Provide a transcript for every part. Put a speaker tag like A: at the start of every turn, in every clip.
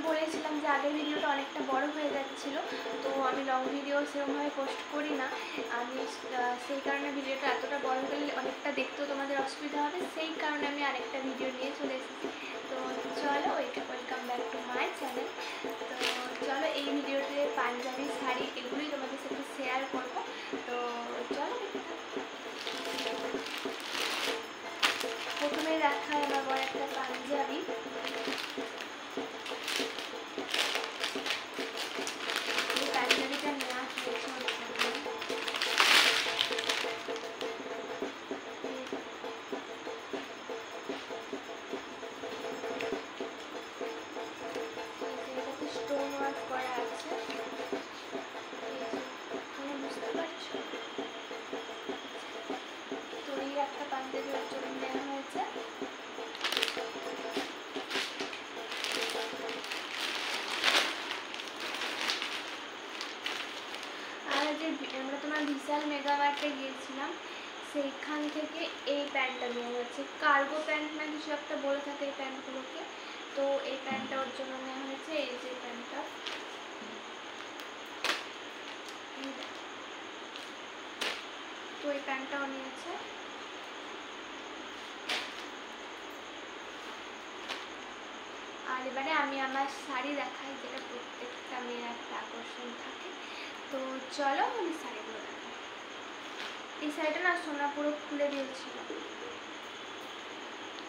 A: বলেছিলাম যে আগের ভিডিওটা অনেকটা বড় হয়ে যাচ্ছিল, তো আমি লং ভিডিও সেরকমভাবে পোস্ট করি না। আমি সেই কারণে ভিডিওটা এতটা বড় হয়ে গেলে অনেকটা দেখতেও তোমাদের অসুবিধা হবে, সেই কারণে আমি আরেকটা ভিডিও নিয়ে চলে এসেছি। তো চলো, welcome back to my channel. তো চলো, এই ভিডিওতে পাঞ্জাবি শাড়ি এগুলোই তোমাদের সাথে শেয়ার করব। তো চলো, প্রথমে দেখায় আমার বড় একটা পাঞ্জাবি। এই পাঞ্জাবিটা নেওয়া হয়েছে স্টোন ওয়ার্ক করা আছে, বুঝতে পারছো? তো এই একটা পাঞ্জাবির জন্য নেওয়া হয়েছে। আর যে আমরা তোমার বিশাল মেগামার্টে গিয়েছিলাম, সেইখান থেকে এই প্যান্টটা নেওয়া হয়েছে। কার্গো প্যান্ট না কিছু একটা বলে থাকে এই প্যান্টগুলোকে, তো এই প্যান্টটা ওর জন্য নেওয়া হয়েছে। এই যে প্যান্টটা, তো এই প্যান্টটাও নিয়েছে। আর এবারে আমি আমার শাড়ি দেখাই, যেটা প্রত্যেকটা মেয়ের একটা আকর্ষণ থাকে। তো চলো আমি শাড়িগুলো দেখাই। এই শাড়িটা না সোনা পুরো খুলে দিয়েছিল।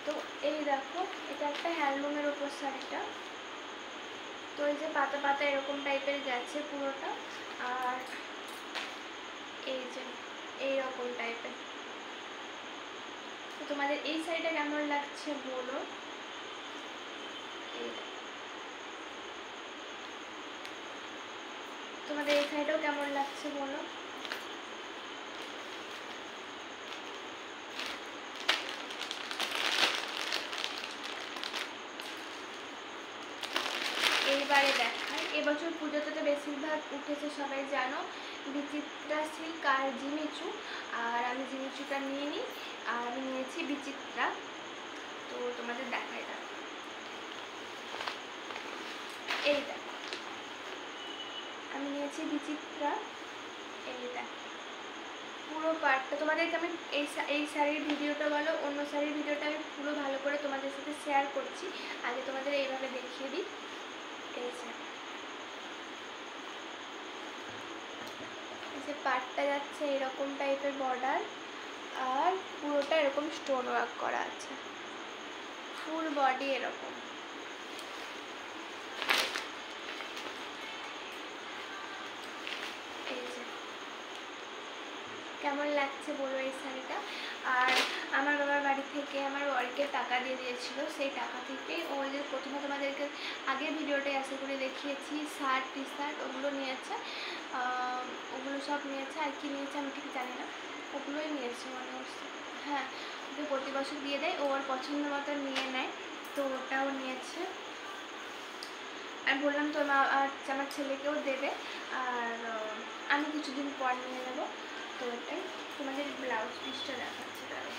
A: তো এই দেখো, এটা একটা হ্যান্ডলুমের ওপর শাড়িটা। তো এই যে পাতা পাতা এরকম টাইপের গেছে পুরোটা, আর এই যে এইরকম টাইপের। তো তোমাদের এই শাড়িটা কেমন লাগছে বলো। তোমাদের এই শাড়িটাও কেমন লাগছে বলো। এইবারে দেখাই, এবছর পুজোতে তো বেশিরভাগ উঠেছে সবাই জানো, বিচিত্রা সিল্ক আর জিমিচু। আর আমি জিমিচুটা নিয়ে নিই, আর আমি নিয়েছি বিচিত্রা। তো তোমাদের দেখাই দেখো, এই দেখো আমি নিয়েছি বিচিত্রা। এই দেখো পুরো পার্টটা তোমাদেরকে আমি এই শাড়ির ভিডিওটা বলো, অন্য শাড়ির ভিডিওটা আমি পুরো ভালো করে তোমাদের সাথে শেয়ার করছি। আগে তোমাদের এইভাবে দেখিয়ে দিই। এই যে পার্টটা যাচ্ছে এরকম টাইপের বর্ডার, আর পুরোটা এরকম স্টোন ওয়ার্ক করা আছে, ফুল বডি এরকম। এই যে কেমন লাগছে বলো এই শাড়িটা। আর আমার বাবার বাড়ি থেকে আমার বরকে টাকা দিয়ে দিয়েছিল, সেই টাকা থেকেই ও যে প্রথমে তোমাদেরকে আগের ভিডিওটাই আশা করে দেখিয়েছি, শার্ট টি শার্ট ওগুলো নিয়েছে, ওগুলো সব নিয়েছে। আর কি নিয়েছে আমি ঠিক জানি না, ওগুলোই নিয়েছে মনে হচ্ছে। হ্যাঁ, ওকে প্রতি বছর দিয়ে দেয়, ও ওর পছন্দ মতো নিয়ে নেয়, তো ওটাও নিয়েছে। আর বললাম তো আমার ছেলেকেও দেবে, আর আমি কিছুদিন পর নিয়ে নেবো। তো এটাই তোমাদের ব্লাউজ পিসটা দেখাচ্ছে। তাহলে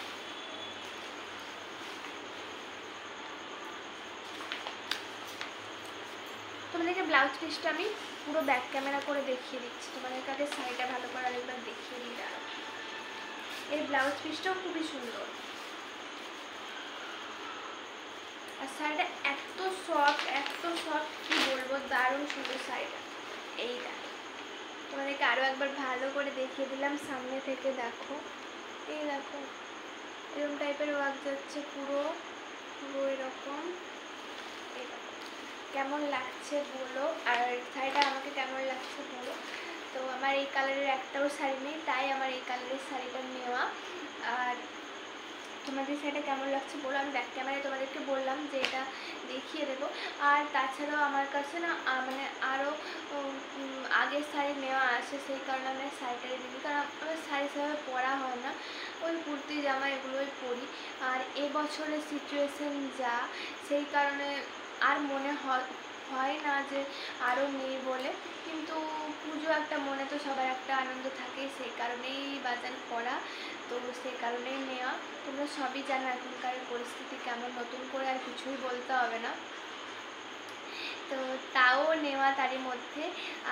A: তোমাদেরকে ব্লাউজ পিসটা আমি পুরো ব্যাক ক্যামেরা করে দেখিয়ে দিচ্ছি, তোমাদের কাছে শাড়িটা ভালো করে আরেকবার দেখিয়ে দিই। দাঁড়া, এই ব্লাউজ পিসটাও খুবই সুন্দর, আর শাড়িটা এত সফট কি বলবো, দারুণ সুন্দর শাড়িটা। এই দেখো, তোমাদেরকে আরও একবার ভালো করে দেখিয়ে দিলাম সামনে থেকে। দেখো, এই দেখো এরকম টাইপের ওয়ার্ক যাচ্ছে পুরো এরকম। এই দেখো কেমন লাগছে বলো, আর শাড়িটা আমাকে কেমন লাগছে বলো। তো আমার এই কালারের একটাও শাড়ি নেই, তাই আমার এই কালারের শাড়িটা নেওয়া। আর তোমাদের শাড়িটা কেমন লাগছে বলো। আমি ব্যাক ক্যামেরায় তোমাদেরকে বললাম যে এটা দেখিয়ে দেবো। আর তাছাড়াও আমার কাছে না মানে আরও আগের শাড়ি নেওয়া আছে, সেই কারণে আমি শাড়িটাই দিই, কারণ আমার শাড়ি সেভাবে পরা হয় না, ওই কুর্তি জামা এগুলোই পরি। আর এবছরের সিচুয়েশান যা, সেই কারণে আর মনে হয় না যে আরও নেই বলে, কিন্তু পুজো একটা, মনে তো সবার একটা আনন্দ থাকে, সেই কারণেই বাজার করা, তো সেই কারণেই নেওয়া। তোমরা সবই জানো এখনকার পরিস্থিতি কেমন, নতুন করে আর কিছুই বলতে হবে না। তো নেওয়া তারই মধ্যে।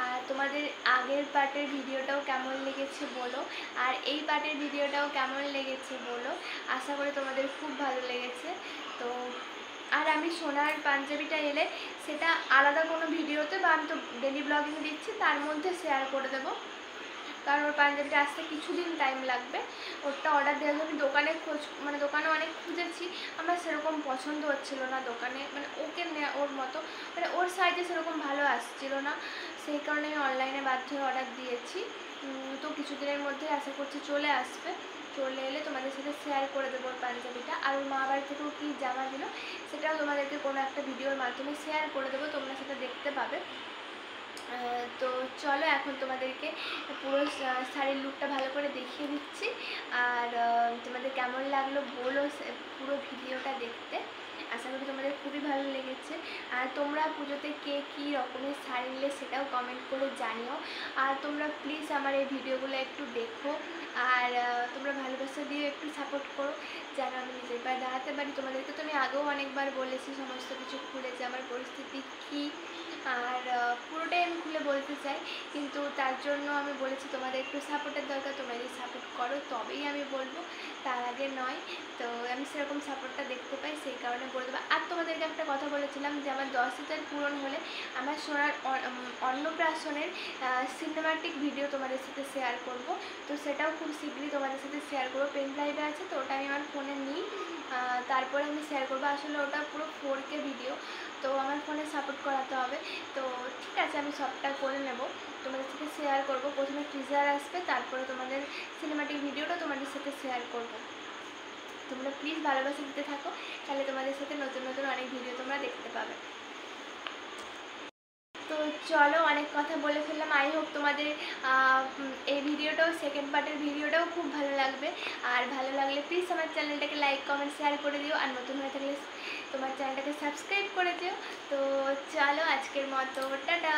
A: আর তোমাদের আগের পার্টের ভিডিওটাও কেমন লেগেছে বলো, আর এই পার্টের ভিডিওটাও কেমন লেগেছে বলো। আশা করি তোমাদের খুব ভালো লেগেছে। তো আর আমি সোনার পাঞ্জাবিটা এলে সেটা আলাদা কোনো ভিডিওতে বা আমি তো ডেলি ব্লগিং দিচ্ছি তার মধ্যে শেয়ার করে দেবো, কারণ ওর পাঞ্জাবিটা আসতে কিছুদিন টাইম লাগবে। ওরটা অর্ডার দেওয়ার জন্য দোকানে দোকানে অনেক খুঁজেছি, আমার সেরকম পছন্দ হচ্ছিলো না দোকানে, ওকে ওর মতো ওর সাইজে সেরকম ভালো আসছিলো না, সেই কারণে আমি অনলাইনে বাধ্য হয়ে অর্ডার দিয়েছি। তো কিছুদিনের মধ্যে আশা করছি চলে আসবে। চলে এলে তোমাদের সাথে শেয়ার করে দেবো ওর পাঞ্জাবিটা। আর ওর মা বাড়ি থেকেও কী জামা দিল সেটাও তোমাদেরকে কোনো একটা ভিডিওর মাধ্যমে শেয়ার করে দেবো, তোমরা সেটা দেখতে পাবে। তো চলো এখন তোমাদেরকে পুরো শাড়ির লুকটা ভালো করে দেখিয়ে দিচ্ছি। আর তোমাদের কেমন লাগলো বলো পুরো ভিডিওটা দেখতে। আশা করি তোমাদের খুবই ভালো লেগেছে। আর তোমরা পুজোতে কে কী রকমের শাড়ি নিলে সেটাও কমেন্ট করে জানিও। আর তোমরা প্লিজ আমার এই ভিডিওগুলো একটু দেখো, আর তোমরা ভালোবাসা দিয়ে একটু সাপোর্ট করো যেন আমি নিজের পায়ে দাঁড়াতে পারি। তোমাদেরকে তো আমি আগেও অনেকবার বলেছি সমস্ত কিছু খুলে যে আমার পরিস্থিতি কী, আর পুরোটাই আমি খুলে বলতে চাই, কিন্তু তার জন্য আমি বলেছি তোমাদের একটু সাপোর্টের দরকার। তোমরা যদি সাপোর্ট করো তবেই আমি বলবো, তার আগে নয়। তো আমি সেরকম সাপোর্টটা দেখতে পাই, সেই কারণে বলে দেবো। আর তোমাদেরকে একটা কথা বলেছিলাম যে আমার 10,000 পূরণ হলে আমার সোনার অন্নপ্রাশনের সিনেমাটিক ভিডিও তোমাদের সাথে শেয়ার করব। তো সেটাও খুব শীঘ্রই তোমাদের সাথে শেয়ার করবো। পেন ড্রাইভে আছে, তো ওটা আমি আমার ফোনে নিই, তারপরে আমি শেয়ার করবো। আসলে ওটা পুরো 4K ভিডিও, তো আমার ফোনে সাপোর্ট করাতে হবে। তো ঠিক আছে, আমি সবটা করে নেব, তোমাদের সাথে শেয়ার করব। প্রথমে টিজার আসবে, তারপরে তোমাদের সিনেমাটিক ভিডিওটা তোমাদের সাথে শেয়ার করব। তোমরা প্লিজ ভালোবাসা দিতে থাকো, তাহলে তোমাদের সাথে নতুন নতুন অনেক ভিডিও তোমরা দেখতে পাবে। তো চলো, অনেক কথা বলে ফেললাম। আই হোপ তোমাদের এই ভিডিওটাও, সেকেন্ড পার্টের ভিডিওটাও খুব ভালো লাগবে। আর ভালো লাগলে প্লিজ আমার চ্যানেলটাকে লাইক কমেন্ট শেয়ার করে দিও, আর নতুন হয়ে থাকলে তোমার চ্যানেলটাকে সাবস্ক্রাইব করে দিও। তো চলো আজকের মতো টাটা।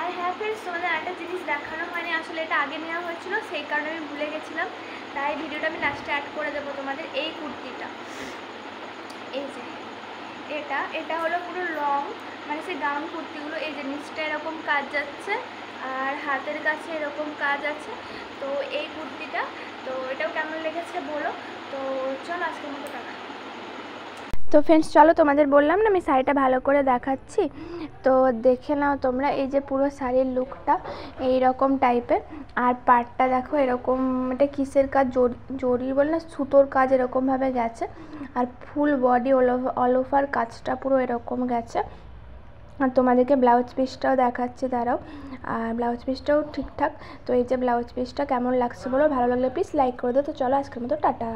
A: আর হ্যাঁ ফ্রেন্ডস, তোমাদের একটা জিনিস দেখানো হয়নি, আসলে এটা আগে নেওয়া হয়েছিল, সেই কারণে আমি ভুলে গেছিলাম, তাই ভিডিওটা আমি লাস্টে অ্যাড করে দেবো। তোমাদের এই কুর্তিটা, এই যে এটা হলো পুরো লং, সেই গাউন কুর্তিগুলো, এই যে নিচটা এরকম কাজ যাচ্ছে আর হাতের কাছে এরকম কাজ আছে। তো এই কুর্তিটা, তো এটাও কেমন লেগেছে বলো। তো চলো আজকের মতো টাটা। তো ফ্রেন্ডস চলো, তোমাদের বললাম না আমি শাড়িটা ভালো করে দেখাচ্ছি, তো দেখে নাও তোমরা। এই যে পুরো শাড়ির লুকটা এই রকম টাইপের, আর পাড়টা দেখো এরকম, এটা কিসের কাজ, জরি বল না, সুতোর কাজ এরকমভাবে গেছে। আর ফুল বডি অল ওভার কাজটা পুরো এরকম গেছে। আর তোমাদেরকে ব্লাউজ পিসটাও দেখাচ্ছি, দাঁড়াও। আর ব্লাউজ পিসটাও ঠিকঠাক। তো এই যে ব্লাউজ পিসটা কেমন লাগছে বলো, ভালো লাগলে প্লিজ লাইক করে দাও। তো চলো আজকের মতো টাটা।